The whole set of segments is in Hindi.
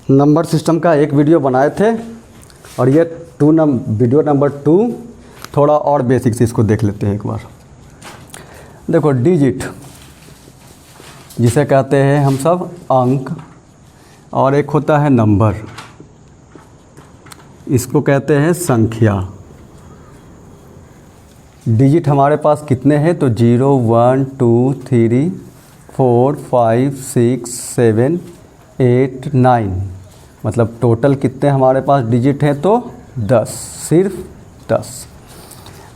नंबर सिस्टम का एक वीडियो बनाए थे और ये वीडियो नंबर 2 थोड़ा और बेसिक्स इसको देख लेते हैं एक बार। देखो, डिजिट जिसे कहते हैं हम सब अंक, और एक होता है नंबर, इसको कहते हैं संख्या। डिजिट हमारे पास कितने हैं? तो 0 1 2 3 4 5 6 7 8 9, मतलब टोटल कितने हमारे पास डिजिट हैं? तो 10, सिर्फ 10।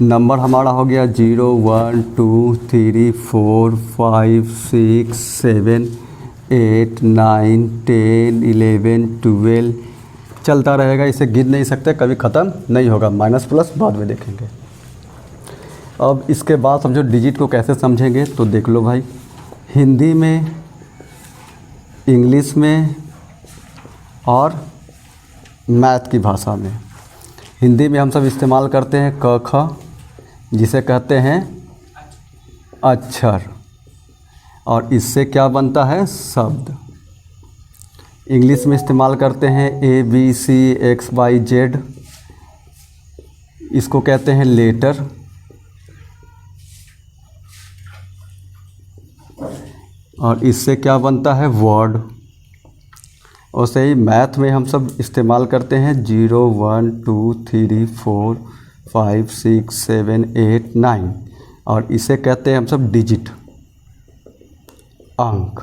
नंबर हमारा हो गया 0 1 2 3 4 5 6 7 8 9 10 11 12, चलता रहेगा, इसे गिन नहीं सकते, कभी ख़त्म नहीं होगा। माइनस प्लस बाद में देखेंगे। अब इसके बाद समझो डिजिट को कैसे समझेंगे, तो देख लो भाई, हिंदी में, इंग्लिश में और मैथ की भाषा में। हिंदी में हम सब इस्तेमाल करते हैं क ख, जिसे कहते हैं अक्षर, और इससे क्या बनता है? शब्द। इंग्लिश में इस्तेमाल करते हैं ABC XYZ, इसको कहते हैं लेटर। और इससे क्या बनता है? वर्ड। और सही मैथ में हम सब इस्तेमाल करते हैं 0 1 2 3 4 5 6 7 8 9, और इसे कहते हैं हम सब डिजिट, अंक।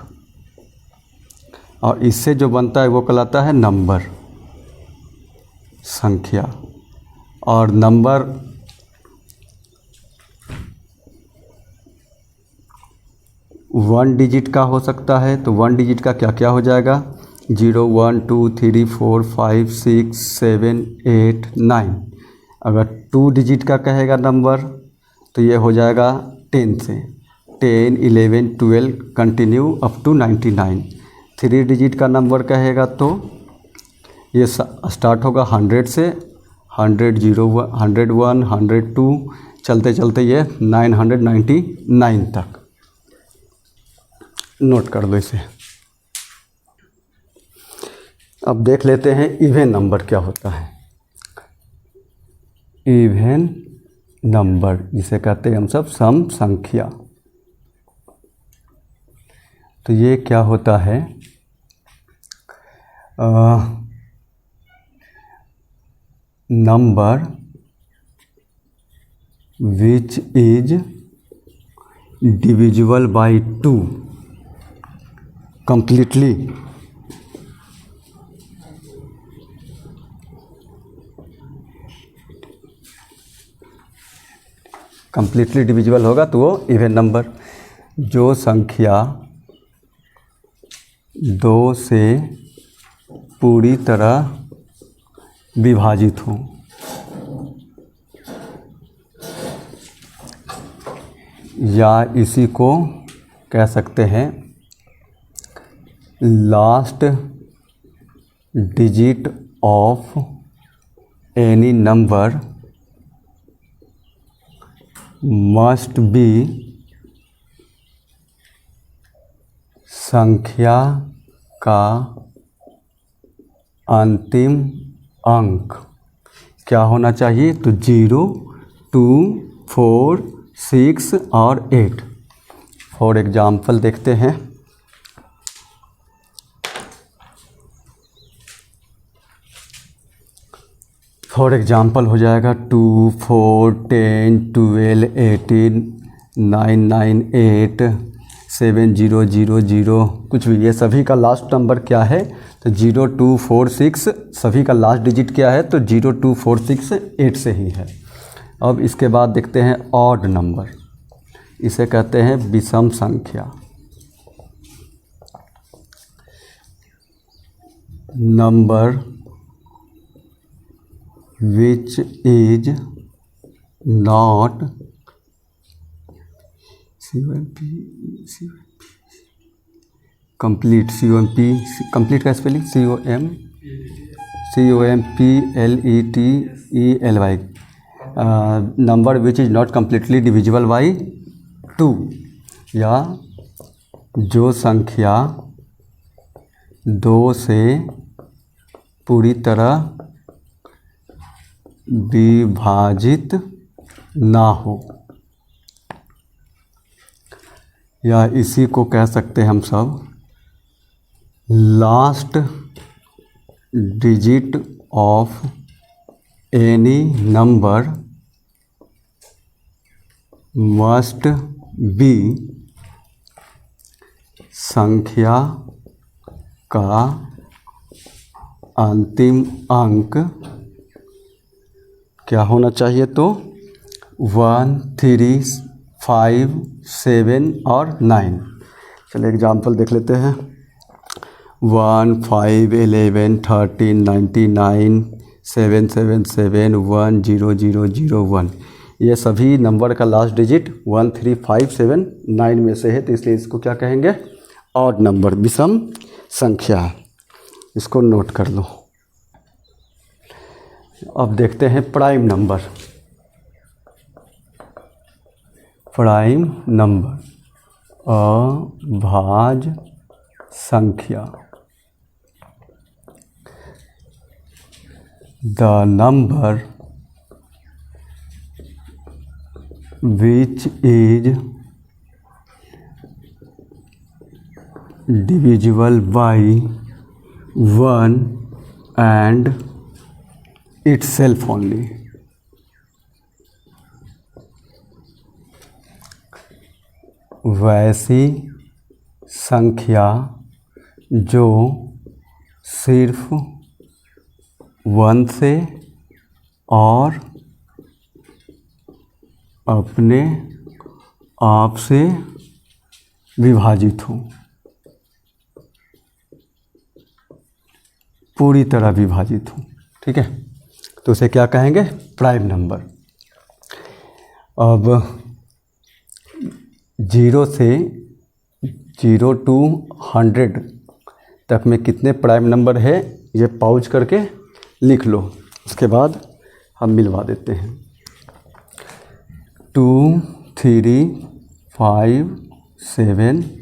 और इससे जो बनता है वो कहलाता है नंबर, संख्या। और नंबर वन डिजिट का हो सकता है, तो वन डिजिट का क्या क्या हो जाएगा? 0 1 2 3 4 5 6 7 8 9। अगर 2 डिजिट का कहेगा नंबर तो ये हो जाएगा 10 से, 10 11 12 कंटिन्यू अप टू 99। 3 डिजिट का नंबर कहेगा तो ये स्टार्ट होगा 100 से, 100 0 101 102, चलते चलते ये 999 तक। नोट कर लो इसे। अब देख लेते हैं इवेन नंबर क्या होता है। इवेन नंबर जिसे कहते हैं हम सब सम संख्या। तो ये क्या होता है? Number which is divisible by 2 completely, completely divisible होगा तो वो इवेन नंबर। जो संख्या 2 से पूरी तरह विभाजित हो, या इसी को कह सकते हैं last digit of any number must be संख्या का अंतिम अंक क्या होना चाहिए? तो 0 2 4 6 और 8। फॉर एग्जाम्पल देखते हैं। फॉर एग्जाम्पल हो जाएगा 2 4 10 12 18 9 9 8 7 0 0 0, कुछ भी। ये सभी का लास्ट नंबर क्या है? तो 0 2 4 6, सभी का लास्ट डिजिट क्या है? तो 0 2 4 6 8 से ही है। अब इसके बाद देखते हैं ऑड नंबर, इसे कहते हैं विषम संख्या। Number which is not complete, complete का spelling COMPLETELY, number which is not completely divisible by 2, या जो संख्या 2 से पूरी तरह विभाजित ना हो, या इसी को कह सकते हैं हम सब last digit of any number must be, संख्या का अंतिम अंक क्या होना चाहिए? तो 1, 3, 5, 7 और 9। चलिए एग्जाम्पल देख लेते हैं। 1, 5, 11, 13, 99, 777, 1, 0, 0, 0, 1। ये सभी नंबर का लास्ट डिजिट 1, 3, 5, 7, 9 में से है, तो इसलिए इसको क्या कहेंगे? ऑड नंबर, विषम संख्या। इसको नोट कर लो। अब देखते हैं प्राइम नंबर। प्राइम नंबर अभाज्य संख्या। The number which is divisible by 1 and itself only। वैसी संख्या जो सिर्फ 1 से और अपने आप से विभाजित हो, पूरी तरह विभाजित हो। ठीक है, तो उसे क्या कहेंगे? Prime number. अब 0 से 0 to 100 तक में कितने प्राइम नंबर है, ये पाउच करके लिख लो। उसके बाद हम मिलवा देते हैं। 2, 3, 5, 7,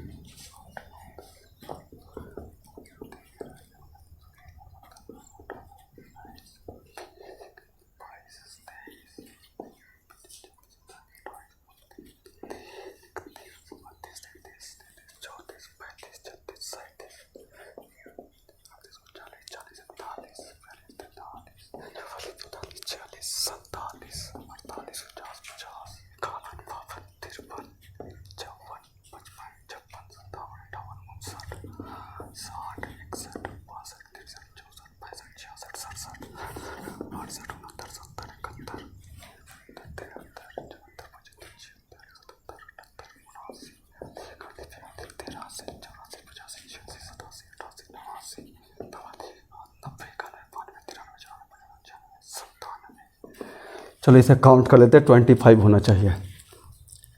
चलो इसे काउंट कर लेते हैं। 25 होना चाहिए।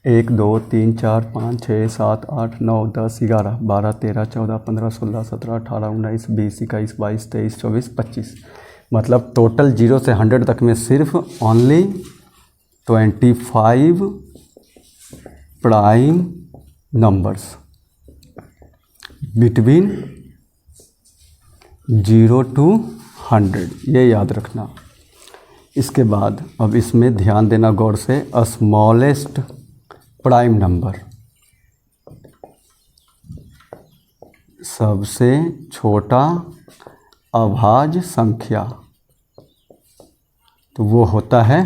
1, 2, 3, 4, 5, 6, 7, 8, 9, 10, 11, 12, 13, 14, 15, 16, 17, 18, 19, 20, 21, 22, 23, 24, 25। मतलब टोटल 0 से 100 तक में सिर्फ only 25 prime numbers between 0 to 100, ये याद रखना। इसके बाद अब इसमें ध्यान देना गौर से। स्मॉलेस्ट प्राइम नंबर, सबसे छोटा अभाज्य संख्या, तो वो होता है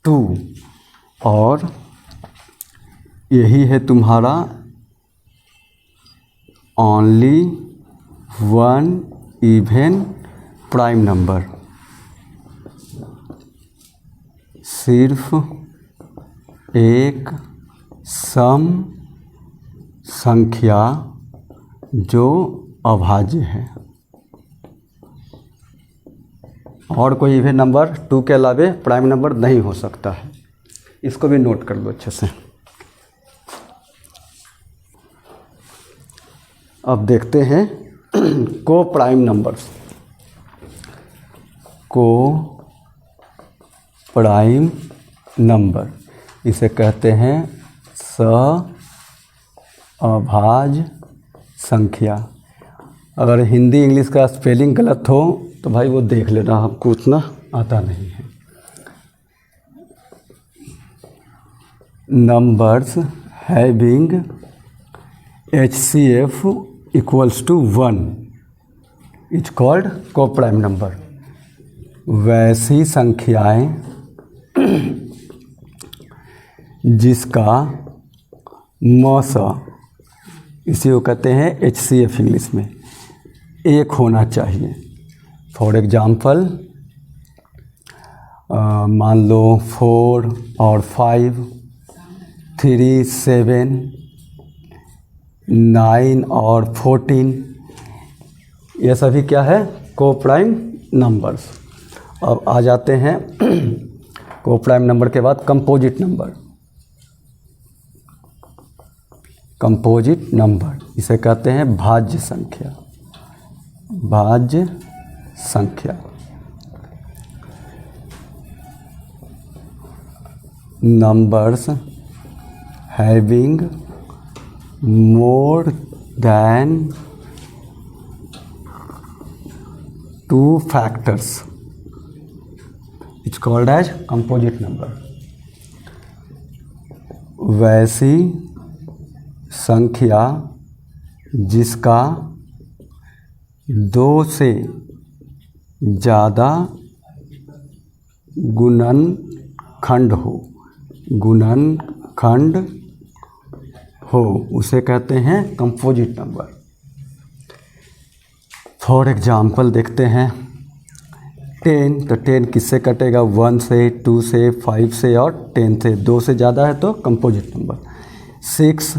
2, और यही है तुम्हारा ओनली 1 इवन प्राइम नंबर। सिर्फ एक सम संख्या जो अभाज्य है, और कोई इवन नंबर 2 के अलावे प्राइम नंबर नहीं हो सकता है। इसको भी नोट कर लो अच्छे से। अब देखते हैं को प्राइम नंबर्स। को प्राइम नंबर इसे कहते हैं अभाज्य संख्या। अगर हिंदी इंग्लिश का स्पेलिंग गलत हो तो भाई वो देख लेना, हमको उतना आता नहीं है। Numbers having HCF equals to 1 is called coprime number. वैसी संख्याएं जिसका मौसा, इसी को कहते हैं HCF इंग्लिश में, एक होना चाहिए। फॉर एग्जाम्पल मान लो 4 और 5, 3, 7, 9 और 14, ये सभी क्या है? Coprime numbers. अब आ जाते हैं कोप्राइम नंबर के बाद कंपोजिट नंबर। कंपोजिट नंबर इसे कहते हैं भाज्य संख्या। भाज्य संख्या numbers having more than 2 factors it's called as composite number. वैसी संख्या जिसका 2 से ज़्यादा गुणनखंड हो उसे कहते हैं कंपोजिट नंबर। फॉर एग्जाम्पल देखते हैं 10, तो 10 किससे कटेगा? 1 से, 2 से, 5 से और 10 से। 2 से ज़्यादा है तो कंपोजिट नंबर। 6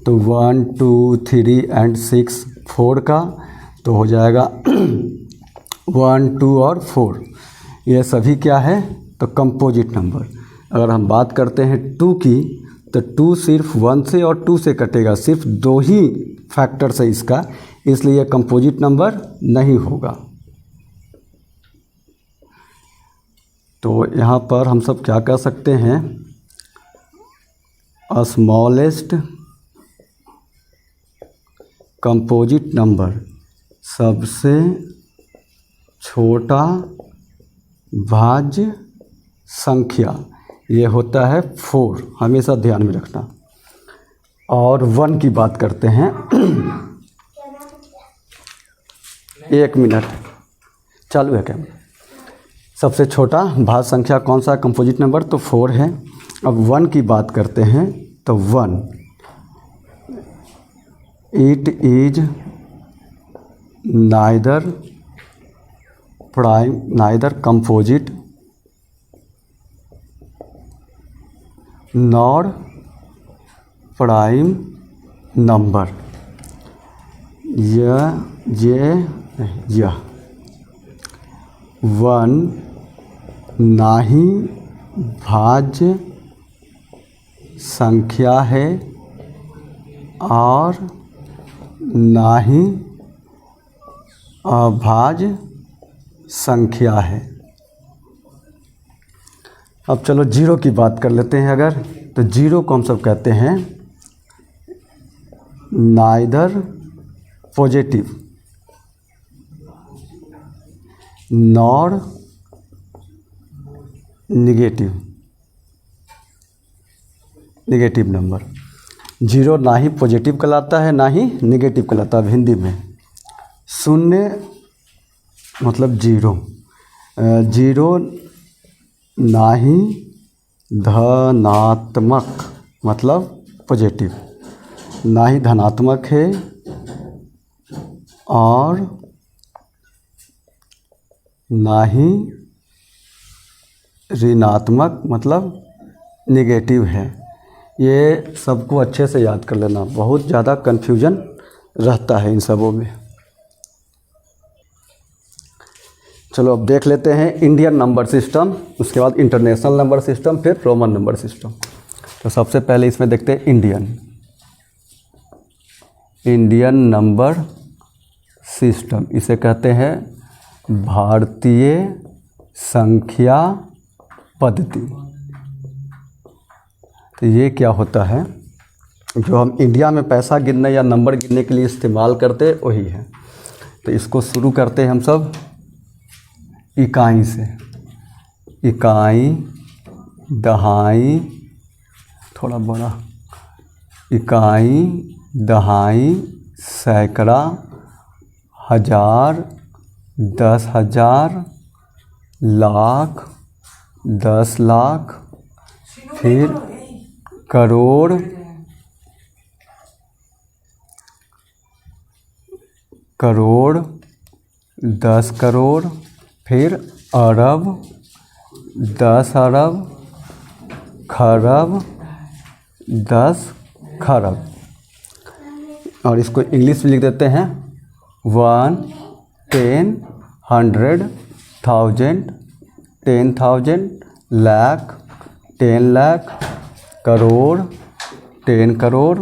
तो 1, 2, 3 एंड 6, 4 का तो हो जाएगा 1, 2 और 4। ये सभी क्या है? तो कंपोजिट नंबर। अगर हम बात करते हैं 2 की, तो 2 सिर्फ 1 से और 2 से कटेगा, सिर्फ 2 ही फैक्टर्स है इसका, इसलिए कंपोजिट नंबर नहीं होगा। तो यहाँ पर हम सब क्या कह सकते हैं? स्मॉलेस्ट कंपोजिट नंबर, सबसे छोटा भाज्य संख्या, ये होता है 4, हमेशा ध्यान में रखना। और 1 की बात करते हैं 1 मिनट चालू है क्या? सबसे छोटा भाज्य संख्या कौन सा कंपोजिट नंबर? तो 4 है। अब 1 की बात करते हैं तो 1 it is neither composite nor prime number. यह 1 ना ही भाज्य संख्या है और ना ही अभाज्य संख्या है। अब चलो 0 की बात कर लेते हैं। अगर तो 0 को हम सब कहते हैं neither positive nor negative number. 0 ना ही पॉजिटिव कहलाता है ना ही निगेटिव कहलाता है। हिंदी में 0 मतलब 0, 0 ना ही धनात्मक मतलब पॉजिटिव, ना ही धनात्मक है और ना ही ऋणात्मक मतलब नेगेटिव है। ये सबको अच्छे से याद कर लेना, बहुत ज़्यादा कन्फ्यूजन रहता है इन सबों में। चलो अब देख लेते हैं इंडियन नंबर सिस्टम, उसके बाद इंटरनेशनल नंबर सिस्टम, फिर रोमन नंबर सिस्टम। तो सबसे पहले इसमें देखते हैं इंडियन नंबर सिस्टम। इसे कहते हैं भारतीय संख्या पद्धति। तो ये क्या होता है? जो हम इंडिया में पैसा गिनने या नंबर गिनने के लिए इस्तेमाल करते वही है। तो इसको शुरू करते हैं हम सब इकाई से। इकाई, दहाई, थोड़ा बड़ा, इकाई, दहाई, सैकड़ा, हजार, 10,000, लाख, 10 लाख, फिर करोड़, करोड़, 10 करोड़, फिर अरब, 10 अरब, खरब, 10 खरब। और इसको इंग्लिश में लिख देते हैं 1, 10, 100, 1000, 10,000, लाख, 10 लाख, करोड़, 10 करोड़,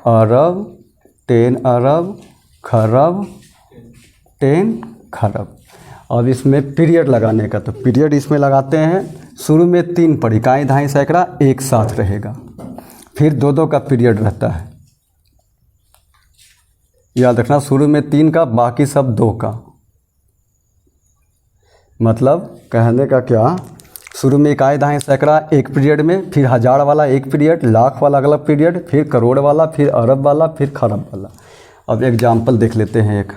अरब, 10 अरब, खरब, 10 खरब। अब इसमें पीरियड लगाने का, तो पीरियड इसमें लगाते हैं। शुरू में 3 पर इकाई, दहाई, सैकड़ा एक साथ रहेगा, फिर 2-2 का पीरियड रहता है। याद रखना, शुरू में 3 का, बाकी सब 2 का। मतलब कहने का क्या, शुरू में इकाई, दहाई, सैकड़ा एक पीरियड में, फिर हजार वाला एक पीरियड, लाख वाला अगला पीरियड, फिर करोड़ वाला, फिर अरब वाला, फिर खरब वाला। अब एग्जाम्पल देख लेते हैं एक।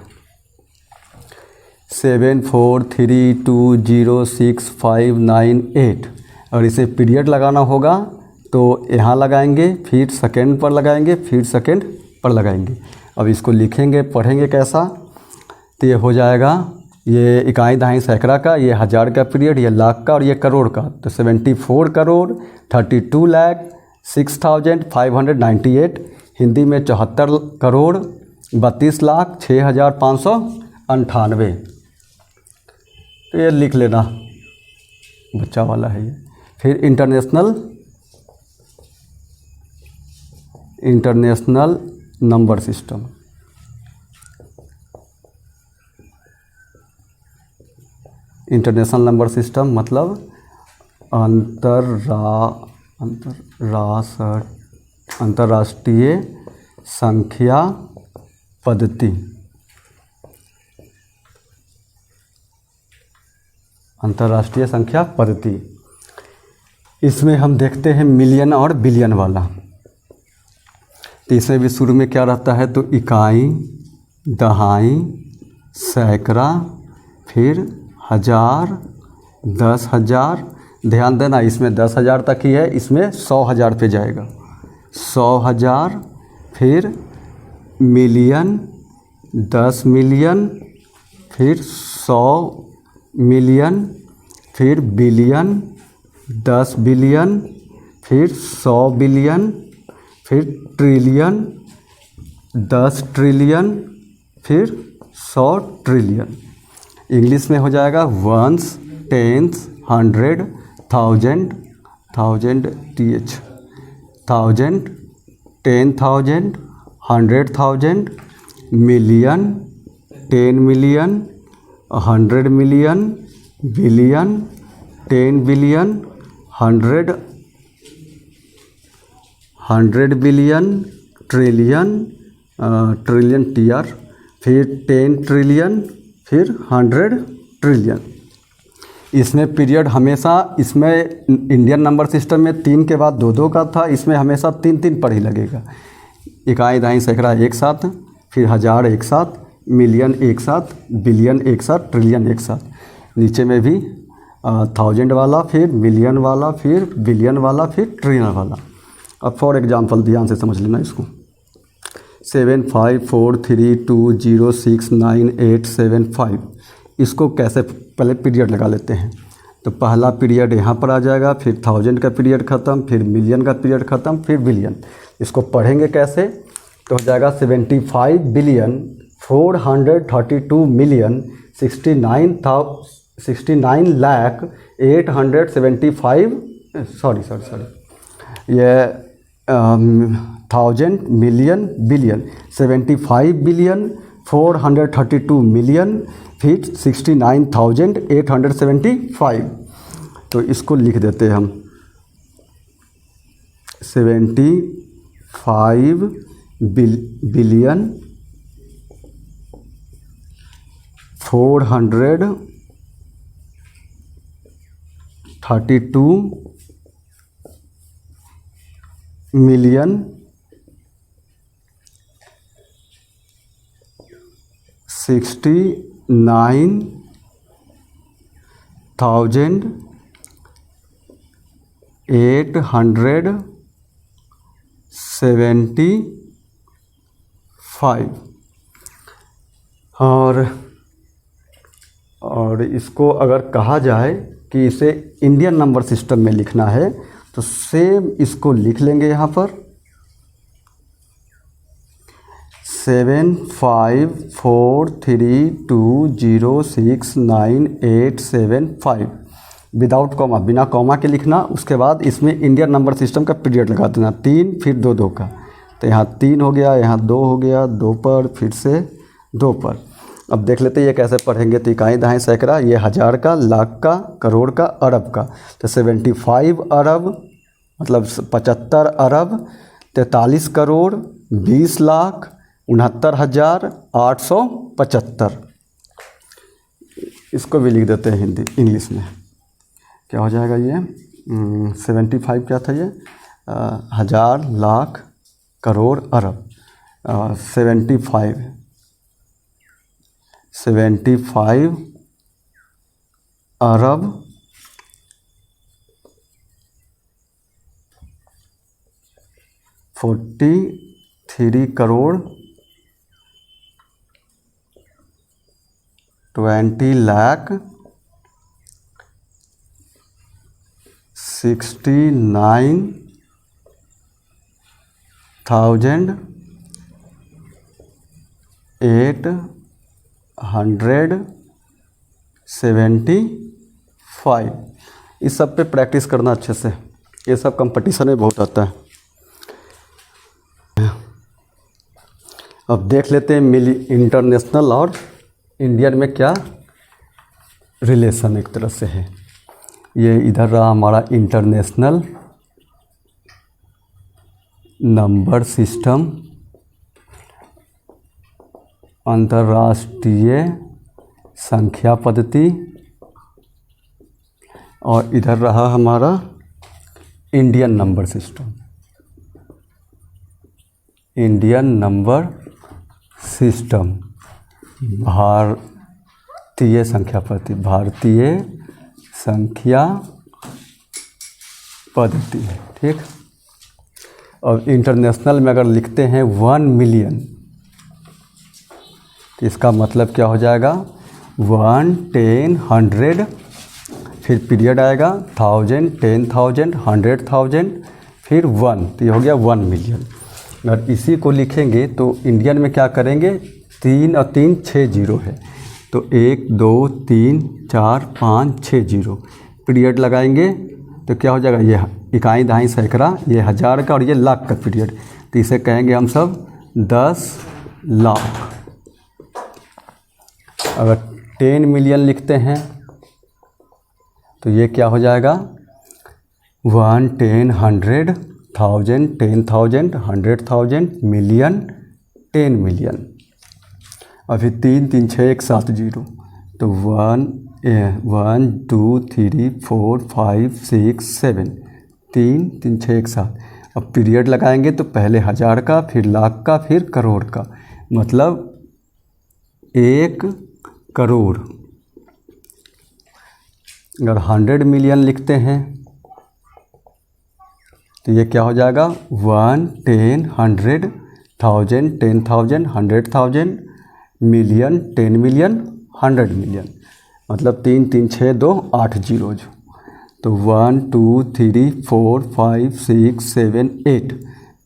743206598। और इसे पीरियड लगाना होगा तो यहाँ लगाएंगे, फिर सेकेंड पर लगाएंगे, फिर सेकेंड पर लगाएंगे। अब इसको लिखेंगे, पढ़ेंगे कैसा, तो ये हो जाएगा, ये इकाई, दहाई, सैकड़ा का, ये हजार का पीरियड, ये लाख का और ये करोड़ का। तो 74 करोड़ 32 लाख 6,598। हिंदी में 74 करोड़ 32 लाख 6,598। तो ये लिख लेना, बच्चा वाला है ये। फिर international number system. International number system मतलब अंतर्राष्ट्रीय संख्या पद्धति। अंतर्राष्ट्रीय संख्या पद्धति। इसमें हम देखते हैं मिलियन और बिलियन वाला। तो इसमें भी शुरू में क्या रहता है, तो इकाई, दहाई, सैकड़ा, फिर हजार, 10,000। ध्यान देना, इसमें 10,000 तक ही है, इसमें 100,000 पे जाएगा। 100,000, फिर मिलियन, 10 मिलियन, फिर 100 मिलियन, फिर बिलियन, 10 बिलियन, फिर 100 बिलियन, फिर ट्रिलियन, 10 ट्रिलियन, फिर 100 ट्रिलियन। इंग्लिश में हो जाएगा 1s, 10s, 100, 1000, 1000 th, 1000, 10,000, 100,000, million, 10 million, 100 million, billion, 10 billion, 100 billion, trillion, trillion TR, फिर 10 ट्रिलियन, फिर 100 ट्रिलियन। इसमें पीरियड हमेशा, इसमें इंडियन नंबर सिस्टम में 3 के बाद 2-2 का था, इसमें हमेशा 3-3 पर ही लगेगा। इकाई, दहाई, सैकड़ा एक साथ, फिर हजार एक साथ, मिलियन एक साथ, बिलियन एक साथ, ट्रिलियन एक साथ। नीचे में भी 1000 वाला, फिर मिलियन वाला, फिर बिलियन वाला, फिर ट्रिलियन वाला। अब फॉर एग्जांपल ध्यान से समझ लेना इसको। 75432069875। इसको कैसे, पहले पीरियड लगा लेते हैं। तो पहला पीरियड यहाँ पर आ जाएगा, फिर 1000 का पीरियड ख़त्म, फिर मिलियन का पीरियड ख़त्म, फिर बिलियन। इसको पढ़ेंगे कैसे, तो हो जाएगा 75 बिलियन 432 मिलियन 69 लाख 875, सॉरी ये 1000 मिलियन बिलियन, 75 बिलियन 432 मिलियन, फिर 69,875। तो इसको लिख देते हैं हम 75 बिलियन 432 मिलियन 69,875 और इसको अगर कहा जाए कि इसे इंडियन नंबर सिस्टम में लिखना है तो सेम इसको लिख लेंगे यहाँ पर 75432069,875 विदाउट कॉमा, बिना कॉमा के लिखना। उसके बाद इसमें इंडियन नंबर सिस्टम का पीरियड लगा देना, 3 फिर 2 2 का, तो यहाँ 3 हो गया, यहाँ 2 हो गया, 2 पर फिर से 2 पर। अब देख लेते हैं ये कैसे पढ़ेंगे। तो इकाई दहाई सैकड़ा, ये हज़ार का, लाख का, करोड़ का, अरब का। तो 75 अरब मतलब 75 अरब 43 करोड़ 20 लाख 69,875। इसको भी लिख देते हैं हिंदी इंग्लिश में। क्या हो जाएगा ये 75 क्या था ये हज़ार, लाख, करोड़, अरब। 75 अरब 43 करोड़ 20 लाख 69,875। इस सब पे प्रैक्टिस करना अच्छे से, ये सब कंपटीशन में बहुत आता है। अब देख लेते हैं इंटरनेशनल और इंडियन में क्या रिलेशन एक तरह से है। ये इधर रहा हमारा इंटरनेशनल नंबर सिस्टम, अंतर्राष्ट्रीय संख्या पद्धति, और इधर रहा हमारा Indian number system, Indian number system, भारतीय संख्या पद्धति, भारतीय संख्या पद्धति है। ठीक। अब इंटरनेशनल में अगर लिखते हैं 1 मिलियन तो इसका मतलब क्या हो जाएगा 1, 10, 100, फिर पीरियड आएगा 1000, 10,000, 100,000, फिर 1, तो ये हो गया 1 मिलियन। अगर इसी को लिखेंगे तो इंडियन में क्या करेंगे 3 और 3 6 जीरो है, तो 1 2 3 4 5 6 जीरो, पीरियड लगाएंगे तो क्या हो जाएगा ये इकाई दहाई सैकड़ा, ये हज़ार का और ये लाख का पीरियड, तो इसे कहेंगे हम सब 10 लाख। अगर 10 मिलियन लिखते हैं तो ये क्या हो जाएगा 1, 10, 100, 1000, 10,000, 100,000, मिलियन, 10 मिलियन। अभी 3 3 6 1 7 जीरो, तो 1 2 3 4 5 6 7, 3 3 6 1 7। अब पीरियड लगाएंगे तो पहले हज़ार का, फिर लाख का, फिर करोड़ का, मतलब 1 करोड़। अगर 100 मिलियन लिखते हैं तो ये क्या हो जाएगा 1, 10, 100, 1000, 10,000, 100,000, मिलियन, 10 मिलियन, 100 मिलियन, मतलब 3 3 6 2 8 जीरो जो, तो 1 2 3 4 5 6 7 8,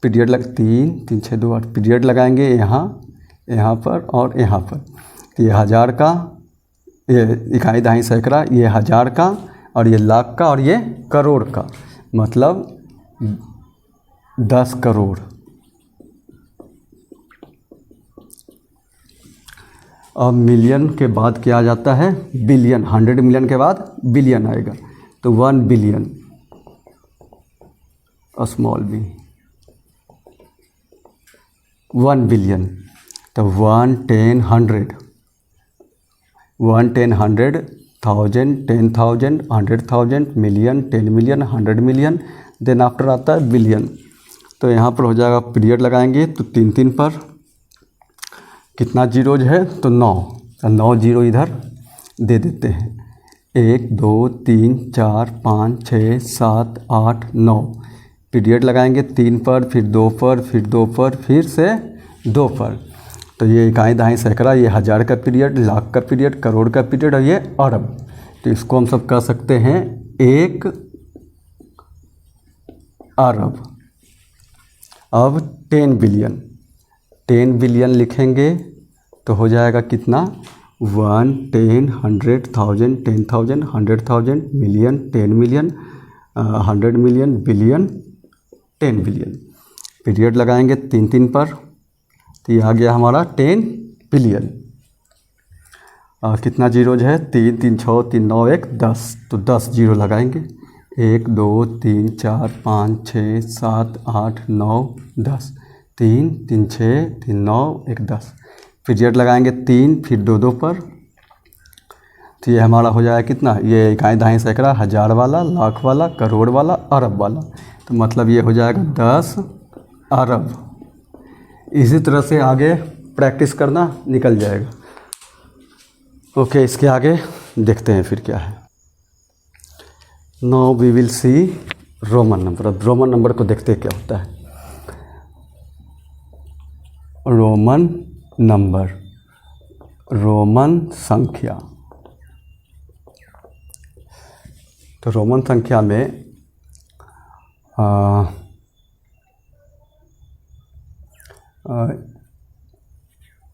पीरियड 3 3 6 2 8, पीरियड लगाएंगे यहाँ यहाँ पर और यहाँ पर। तो ये हज़ार का, ये इकाई दहाई सैकड़ा, ये हज़ार का और ये लाख का और ये करोड़ का, मतलब 10 करोड़। अब मिलियन के बाद क्या आ जाता है बिलियन, 100 मिलियन के बाद बिलियन आएगा, तो 1 बिलियन, स्मॉल बी, 1 बिलियन, तो 1, 10, 100, 1, 10, 100, 1000, 10,000, 100,000, million, 10 million, 100 million, then after आता है बिलियन। तो यहाँ पर हो जाएगा, पीरियड लगाएंगे तो 3 पर कितना जीरोज है तो 9, तो 9 जीरो इधर दे देते हैं। 1, 2, 3, 4, 5, 6, 7, 8, 9 पीरियड लगाएंगे 3 पर, फिर 2 पर, फिर 2 पर, फिर से 2 पर। तो ये इकाई दहाई सैकड़ा, ये हज़ार का पीरियड, लाख का पीरियड, करोड़ का पीरियड और ये अरब। तो इसको हम सब कह सकते हैं 1 अरब। अब 10 बिलियन, 10 बिलियन लिखेंगे तो हो जाएगा कितना, 1, 10, 100, 1000, 10,000, 100,000, million, 10 million, 100 million, billion, 10 billion. Period लगाएंगे 3 पर, तो ये आ गया हमारा 10 बिलियन। कितना जीरोज है, 3, 3, 6, 3, 9, 1, 10, तो 10 जीरो लगाएंगे। 1, 2, 3, 4, 5, 6, 7, 8, 9, 10, 3, 3, 6, 3, 9, 1, 10। पीरियड लगाएंगे 3, फिर 2 पर, तो ये हमारा हो जाएगा कितना, ये इकाई दहाई सैकड़ा, हज़ार वाला, लाख वाला, करोड़ वाला, अरब वाला। तो मतलब ये हो जाएगा 10 अरब। इसी तरह से आगे प्रैक्टिस करना, निकल जाएगा। ओके, इसके आगे देखते हैं फिर क्या है। Now we will see Roman number. अब रोमन नंबर को देखते हैं क्या होता है। रोमन नंबर, रोमन संख्या। तो रोमन संख्या में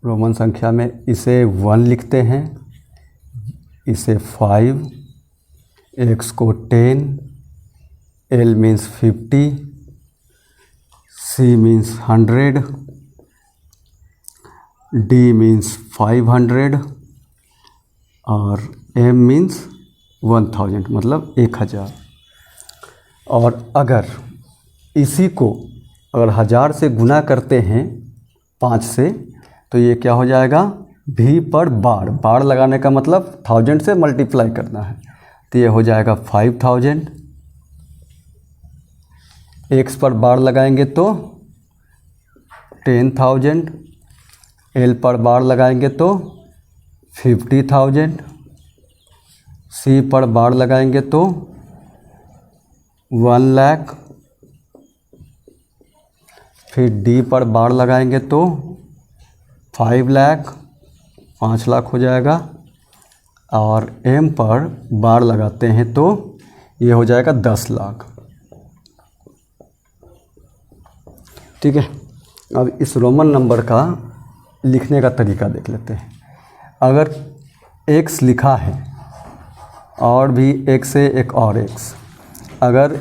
रोमन संख्या में इसे 1 लिखते हैं, इसे 5, एक्स को 10, L means 50, C means 100, D means 500 और एम मीन्स 1000, मतलब 1000। और अगर इसी को अगर 1000 से गुना करते हैं 5 से, तो ये क्या हो जाएगा, भी पर बार, बार लगाने का मतलब 1000 से मल्टीप्लाई करना है। तो ये हो जाएगा 5000। एक्स पर बार लगाएंगे तो 10,000, एल पर बार लगाएंगे तो 50,000, सी पर बार लगाएंगे तो 1 लाख, फिर डी पर बार लगाएंगे तो 5 लाख, 5 लाख हो जाएगा। और एम पर बार लगाते हैं तो ये हो जाएगा 10 लाख। ठीक है, अब इस रोमन नंबर का लिखने का तरीका देख लेते हैं। अगर x लिखा है और भी x से एक और x, अगर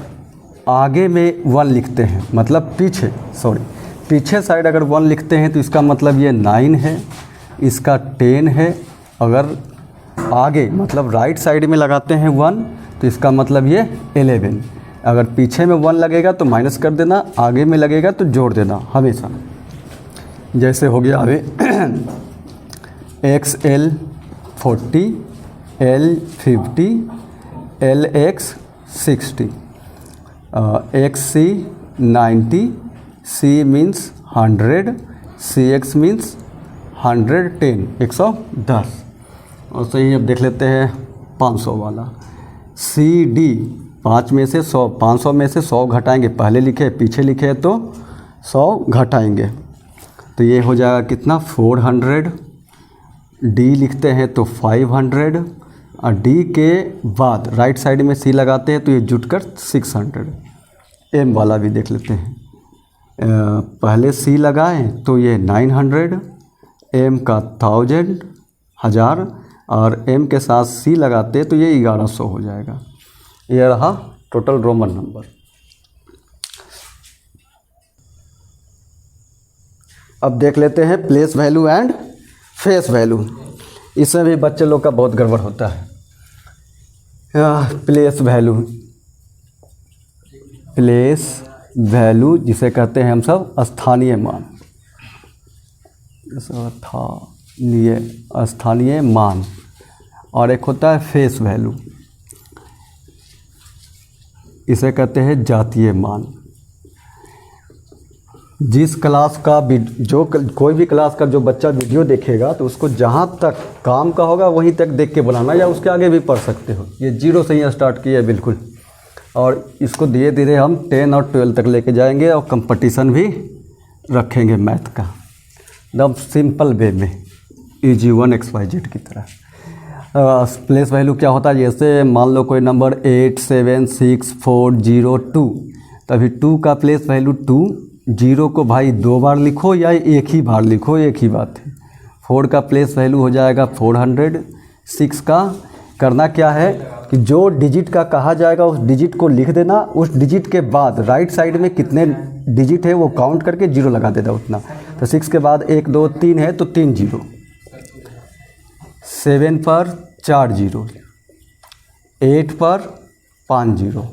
आगे में 1 लिखते हैं, मतलब पीछे साइड अगर 1 लिखते हैं तो इसका मतलब ये 9 है, इसका 10 है। अगर आगे मतलब राइट साइड में लगाते हैं 1 तो इसका मतलब ये 11। अगर पीछे में 1 लगेगा तो माइनस कर देना, आगे में लगेगा तो जोड़ देना हमेशा। जैसे हो गया अभी XL 40, L 50, LX 60, XC 90, C means 100, CX means 110, 110। और सही, अब देख लेते हैं 500 वाला। CD 5 में से 100, 500 में से 100 घटाएंगे, पहले लिखे पीछे लिखे तो 100 घटाएंगे, तो ये हो जाएगा कितना, 400। D लिखते हैं तो 500, और D के बाद राइट साइड में C लगाते हैं तो ये जुटकर 600। M वाला भी देख लेते हैं, पहले C लगाएं तो ये 900, M का 1000, और M के साथ C लगाते तो ये 1100 हो जाएगा। ये रहा टोटल रोमन नंबर। अब देख लेते हैं place value and face value. इसमें भी बच्चे लोग का बहुत गड़बड़ होता है। प्लेस वैल्यू जिसे कहते हैं हम सब स्थानीय मान, स्थानीय मान। और एक होता है फेस वैल्यू, इसे कहते हैं जातीय मान। जिस क्लास का जो कोई भी क्लास का जो बच्चा वीडियो देखेगा तो उसको जहाँ तक काम का होगा वहीं तक देख के बनाना, या उसके आगे भी पढ़ सकते हो। ये 0 से ही स्टार्ट किया है बिल्कुल, और इसको धीरे धीरे हम 10 और 12 तक लेके जाएंगे और कंपटीशन भी रखेंगे मैथ का, एकदम सिंपल वे में, EG 1 XYZ की तरह। प्लेस वैल्यू क्या होता है, जैसे मान लो कोई नंबर 8 7 6 4 0 2, तभी 2 का प्लेस वैल्यू 2, 0 को भाई 2 बार लिखो या एक ही बार लिखो, एक ही बात है। 4 का प्लेस वैल्यू हो जाएगा 400। 6 का करना क्या है कि जो डिजिट का कहा जाएगा उस डिजिट को लिख देना, उस डिजिट के बाद राइट साइड में कितने डिजिट है वो काउंट करके 0 लगा देना उतना। तो 6 के बाद 1 2 3 है तो 3 0। 7 पर 4 0, 8 पर 5 0।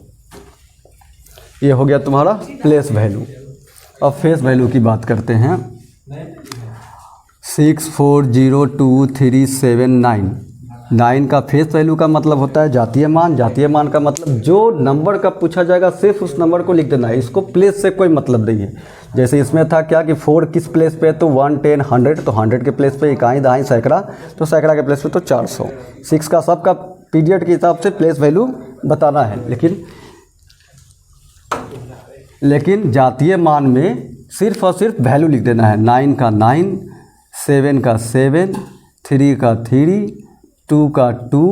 ये हो गया तुम्हारा प्लेस वैल्यू। अब फेस वैल्यू की बात करते हैं। 6 4 0 2 3 7 9। 9 का फेस वैल्यू का मतलब होता है जातीय मान। जातीय मान का मतलब जो नंबर का पूछा जाएगा सिर्फ उस नंबर को लिख देना है, इसको प्लेस से कोई मतलब नहीं है। जैसे इसमें था क्या कि 4 किस प्लेस पे है तो 1 10 100, तो 100 के प्लेस पे इकाई दहाई सैकड़ा, तो सैकड़ा के प्लेस पे तो 400। 6 का सबका पीरियड के हिसाब से प्लेस वैल्यू बताना है, लेकिन जातीय मान में सिर्फ और सिर्फ वैल्यू लिख देना है। 9 का 9, 7 का 7, 3 का 3, 2 का 2,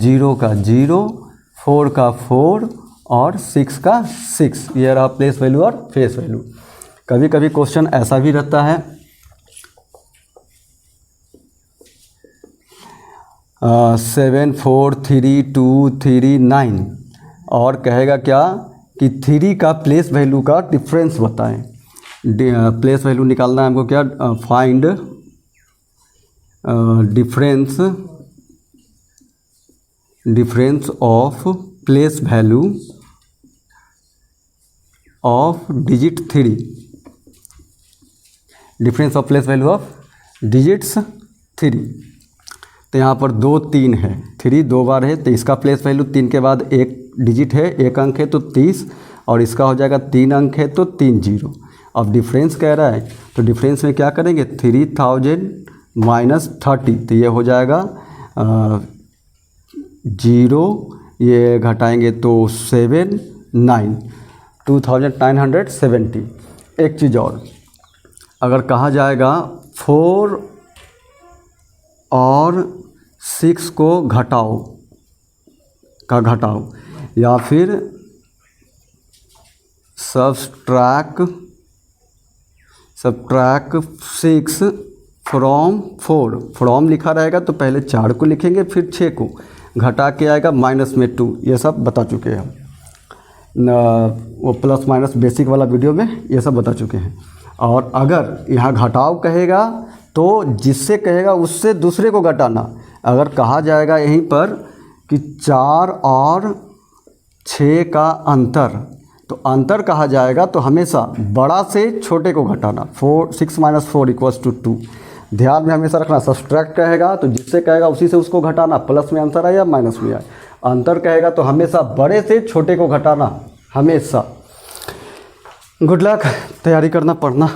0 का 0, 4 का 4 और 6 का 6। ये रहा प्लेस वैल्यू और फेस वैल्यू। कभी कभी क्वेश्चन ऐसा भी रहता है 7 4 3 2 3 9, और कहेगा क्या कि 3 का प्लेस वैल्यू का डिफरेंस बताएं। प्लेस वैल्यू निकालना है हमको, क्या find difference of place value of digit 3। Difference of place value of digits 3। तो यहाँ पर 2 3 है, 3 2 बार है तो इसका प्लेस वैल्यू 3 के बाद एक डिजिट है, एक अंक है तो 30, और इसका हो जाएगा 3 अंक है तो 3 0। अब डिफरेंस कह रहा है तो डिफरेंस में क्या करेंगे 3000 माइनस 30, तो ये हो जाएगा 0, ये घटाएंगे तो 7 9, 2970। एक चीज़ और, अगर कहा जाएगा 4 और 6 को घटाओ या फिर सब्ट्रैक्ट 6 फ्रॉम 4। फ्रॉम लिखा रहेगा तो पहले 4 को लिखेंगे, फिर 6 को घटा के आएगा माइनस में 2। ये सब बता चुके हैं हम, वो प्लस माइनस बेसिक वाला वीडियो में ये सब बता चुके हैं। और अगर यहाँ घटाव कहेगा तो जिससे कहेगा उससे दूसरे को घटाना। अगर कहा जाएगा यहीं पर कि 4 और 6 का अंतर, तो अंतर कहा जाएगा तो हमेशा बड़ा से छोटे को घटाना। 6 - 4 = 2। ध्यान में हमेशा रखना, सब्सट्रैक्ट कहेगा तो जिससे कहेगा उसी से उसको घटाना, प्लस में आंसर आए या माइनस में आए। अंतर कहेगा तो हमेशा बड़े से छोटे को घटाना, हमेशा। गुड लक, तैयारी करना, पढ़ना।